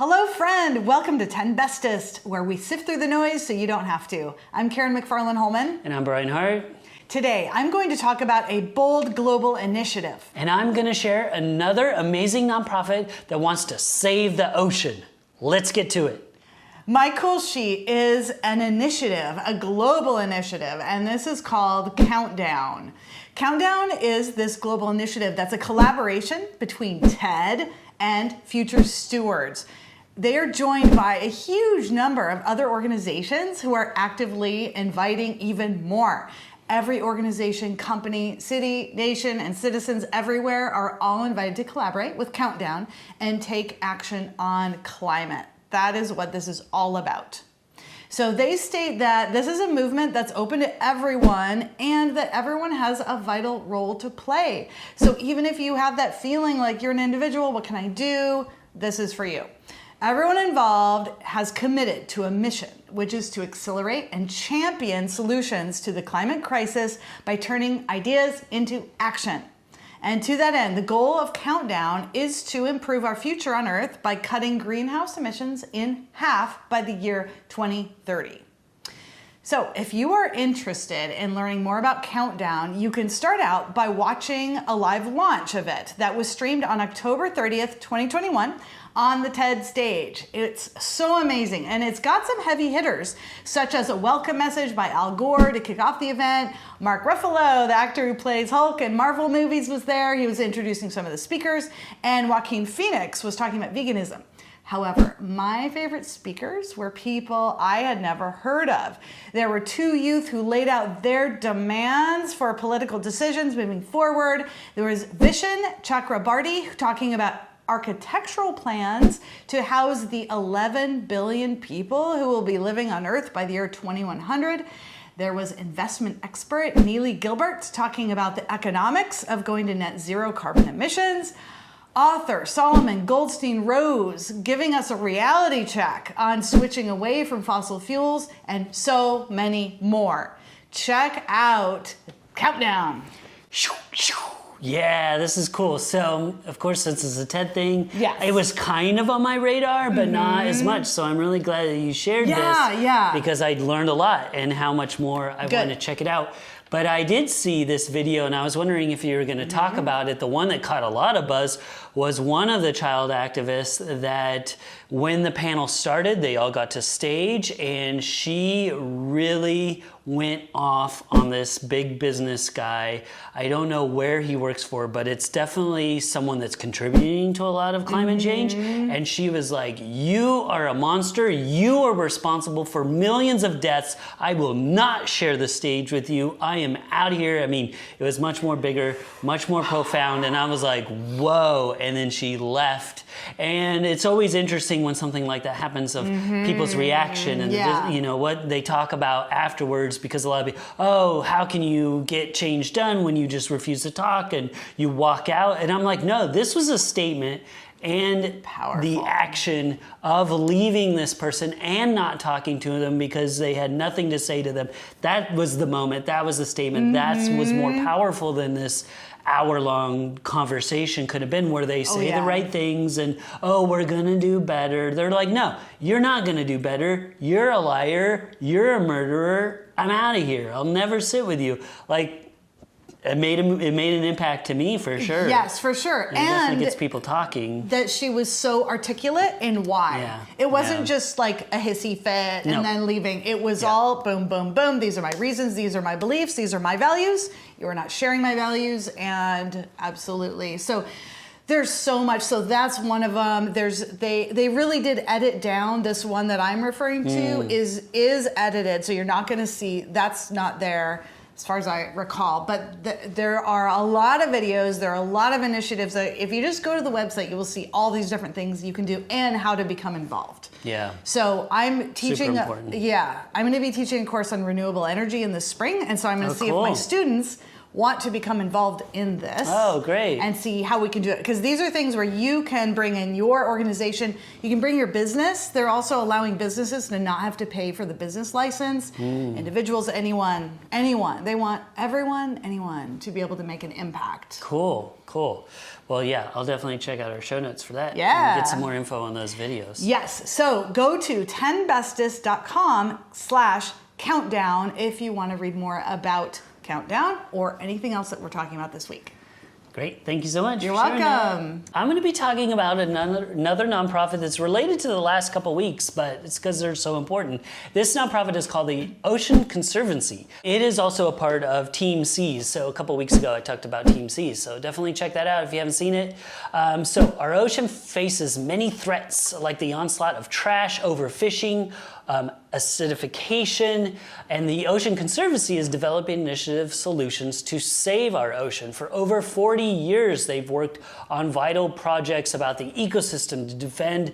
Hello, friend. Welcome to 10 Bestest, where we sift through the noise so you don't have to. I'm Karen McFarland-Holman. And I'm Brian Hart. Today, I'm going to talk about a bold global initiative. And I'm going to share another amazing nonprofit that wants to save the ocean. Let's get to it. My cool sheet is an initiative, a global initiative, and this is called Countdown. Countdown is this global initiative that's a collaboration between TED and Future Stewards. They are joined by a huge number of other organizations who are actively inviting even more. Every organization, company, city, nation, and citizens everywhere are all invited to collaborate with Countdown and take action on climate. That is what this is all about. So they state that this is a movement that's open to everyone and that everyone has a vital role to play. So even if you have that feeling like you're an individual, what can I do? This is for you. Everyone involved has committed to a mission, which is to accelerate and champion solutions to the climate crisis by turning ideas into action. And to that end, the goal of Countdown is to improve our future on Earth by cutting greenhouse emissions in half by the year 2030. So if you are interested in learning more about Countdown, you can start out by watching a live launch of it that was streamed on October 30th, 2021 on the TED stage. It's so amazing, and it's got some heavy hitters, such as a welcome message by Al Gore to kick off the event. Mark Ruffalo, the actor who plays Hulk in Marvel movies, was there. He was introducing some of the speakers, and Joaquin Phoenix was talking about veganism. However, my favorite speakers were people I had never heard of. There were two youth who laid out their demands for political decisions moving forward. There was Vishen Chakrabarty talking about architectural plans to house the 11 billion people who will be living on Earth by the year 2100. There was investment expert Neely Gilbert talking about the economics of going to net zero carbon emissions. Author Solomon Goldstein Rose giving us a reality check on switching away from fossil fuels, and so many more. Check out Countdown. Yeah, this is cool. So, of course, since it's a TED thing, yes, it was kind of on my radar, but not as much. So I'm really glad that you shared this because I learned a lot and how much more I want to check it out. But I did see this video, and I was wondering if you were going to talk about it. The one that caught a lot of buzz was one of the child activists that when the panel started, they all got to stage, and she really went off on this big business guy. I don't know where he works for, but it's definitely someone that's contributing to a lot of climate change. And she was like, you are a monster. You are responsible for millions of deaths. I will not share the stage with you. I am out of here. I mean, it was much more bigger, much more profound. And I was like, whoa. And then she left. And it's always interesting when something like that happens of people's reaction and you know what they talk about afterwards, because a lot of people, oh, how can you get change done when you just refuse to talk and you walk out? And I'm like, no, this was a statement and the action of leaving this person and not talking to them because they had nothing to say to them. That was the moment. That was the statement. That was more powerful than this hour-long conversation could have been, where they say the right things and, oh, we're gonna do better. They're like, no, you're not gonna do better. You're a liar. You're a murderer. I'm out of here. I'll never sit with you. Like, it made an impact to me for sure. Yes, for sure. And it definitely gets people talking. That she was so articulate in why. Yeah. It wasn't just like a hissy fit and then leaving. It was all boom, boom, boom. These are my reasons. These are my beliefs. These are my values. You are not sharing my values. And absolutely. So there's so much. So that's one of them. They really did edit down. This one that I'm referring to is edited. So you're not going to see, that's not there as far as I recall, but there are a lot of videos, there are a lot of initiatives that if you just go to the website, you will see all these different things you can do and how to become involved. Yeah. So I'm teaching, I'm going to be teaching a course on renewable energy in the spring, and so I'm going to see if my students want to become involved in this. Oh, great. And see how we can do it. Because these are things where you can bring in your organization, you can bring your business. They're also allowing businesses to not have to pay for the business license. Individuals, anyone. They want anyone to be able to make an impact. Cool. Well, yeah, I'll definitely check out our show notes for that. Yeah. And get some more info on those videos. Yes, so go to 10bestest.com/countdown if you want to read more about Countdown or anything else that we're talking about this week. Great, thank you so much. You're for sharing welcome. that. I'm going to be talking about another nonprofit that's related to the last couple weeks, but it's because they're so important. This nonprofit is called the Ocean Conservancy. It is also a part of Team Seas. So a couple weeks ago, I talked about Team Seas. So definitely check that out if you haven't seen it. So our ocean faces many threats, like the onslaught of trash, overfishing, acidification, and the Ocean Conservancy is developing initiative solutions to save our ocean. For over 40 years, they've worked on vital projects about the ecosystem to defend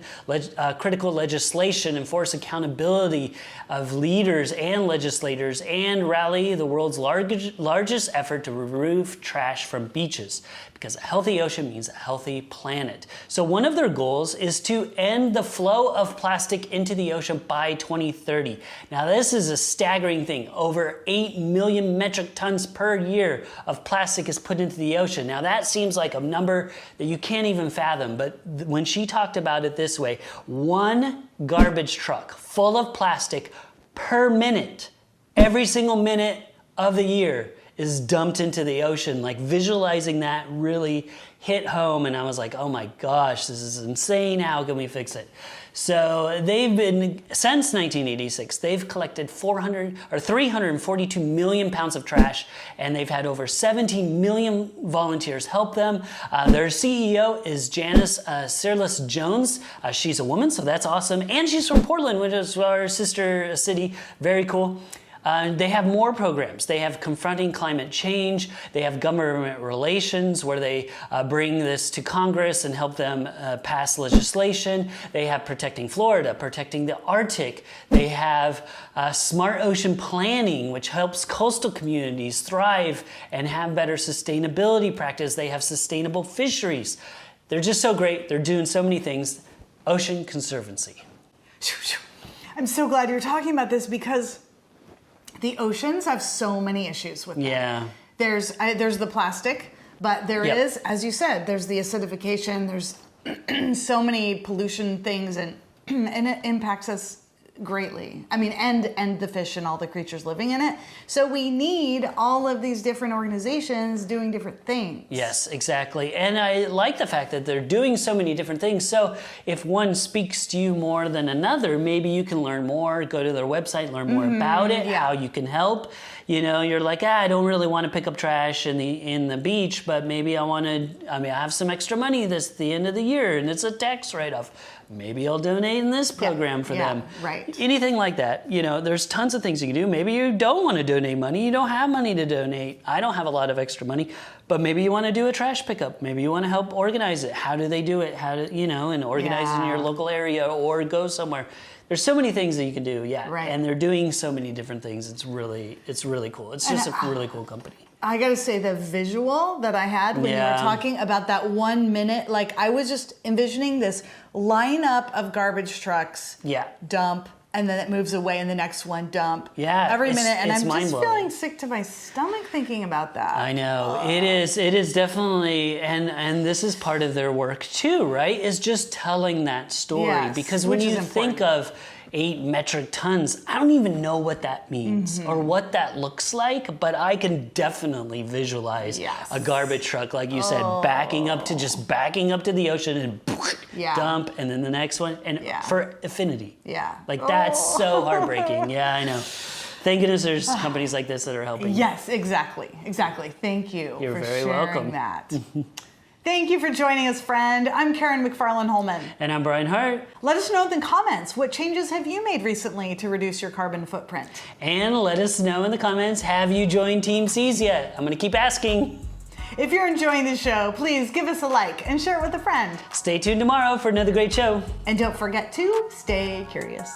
critical legislation, enforce accountability of leaders and legislators, and rally the world's largest effort to remove trash from beaches. Because a healthy ocean means a healthy planet. So one of their goals is to end the flow of plastic into the ocean by 2030. Now this is a staggering thing. Over 8 million metric tons per year of plastic is put into the ocean. Now that seems like a number that you can't even fathom, but when she talked about it this way, one garbage truck full of plastic per minute, every single minute of the year, is dumped into the ocean. Like visualizing that really hit home, and I was like, oh my gosh, this is insane, how can we fix it? So they've been, since 1986, they've collected 342 million pounds of trash, and they've had over 17 million volunteers help them. Their CEO is Janice Searles Jones. She's a woman, so that's awesome. And she's from Portland, which is our sister city. Very cool. They have more programs. They have Confronting Climate Change. They have Government Relations, where they bring this to Congress and help them pass legislation. They have Protecting Florida, Protecting the Arctic. They have Smart Ocean Planning, which helps coastal communities thrive and have better sustainability practice. They have Sustainable Fisheries. They're just so great. They're doing so many things. Ocean Conservancy. I'm so glad you're talking about this because the oceans have so many issues with them. Yeah. There's the plastic, but there is, as you said, there's the acidification. There's so many pollution things, and it impacts us greatly. I mean, and the fish and all the creatures living in it. So we need all of these different organizations doing different things. Yes, exactly. And I like the fact that they're doing so many different things. So if one speaks to you more than another, maybe you can learn more, go to their website, learn more about it, how you can help. You know, you're like, I don't really want to pick up trash in the beach, but maybe I have some extra money this the end of the year, and it's a tax write-off. Maybe I'll donate in this program for them. Right. Anything like that. You know, there's tons of things you can do. Maybe you don't want to donate money. You don't have money to donate. I don't have a lot of extra money, but maybe you want to do a trash pickup. Maybe you want to help organize it. How do they do it? And organize in your local area or go somewhere. There's so many things that you can do, Right. And they're doing so many different things. It's really cool. It's just a really cool company. I gotta say, the visual that I had when you were talking about that 1 minute, like I was just envisioning this lineup of garbage trucks, dump, and then it moves away, and the next one dump, every minute, and I'm just feeling sick to my stomach thinking about that. I know it is definitely, and this is part of their work too, right? Is just telling that story, because when you think of 8 metric tons, I don't even know what that means or what that looks like, but I can definitely visualize a garbage truck, like you said, backing up to the ocean and dump, and then the next one, and for affinity. Like that's so heartbreaking. I know. Thank goodness there's companies like this that are helping. Yes, exactly. Thank you You're for very sharing welcome. that. Thank you for joining us, friend. I'm Karen McFarland-Holman. And I'm Brian Hart. Let us know in the comments, what changes have you made recently to reduce your carbon footprint? And let us know in the comments, have you joined Team Seas yet? I'm going to keep asking. If you're enjoying the show, please give us a like and share it with a friend. Stay tuned tomorrow for another great show. And don't forget to stay curious.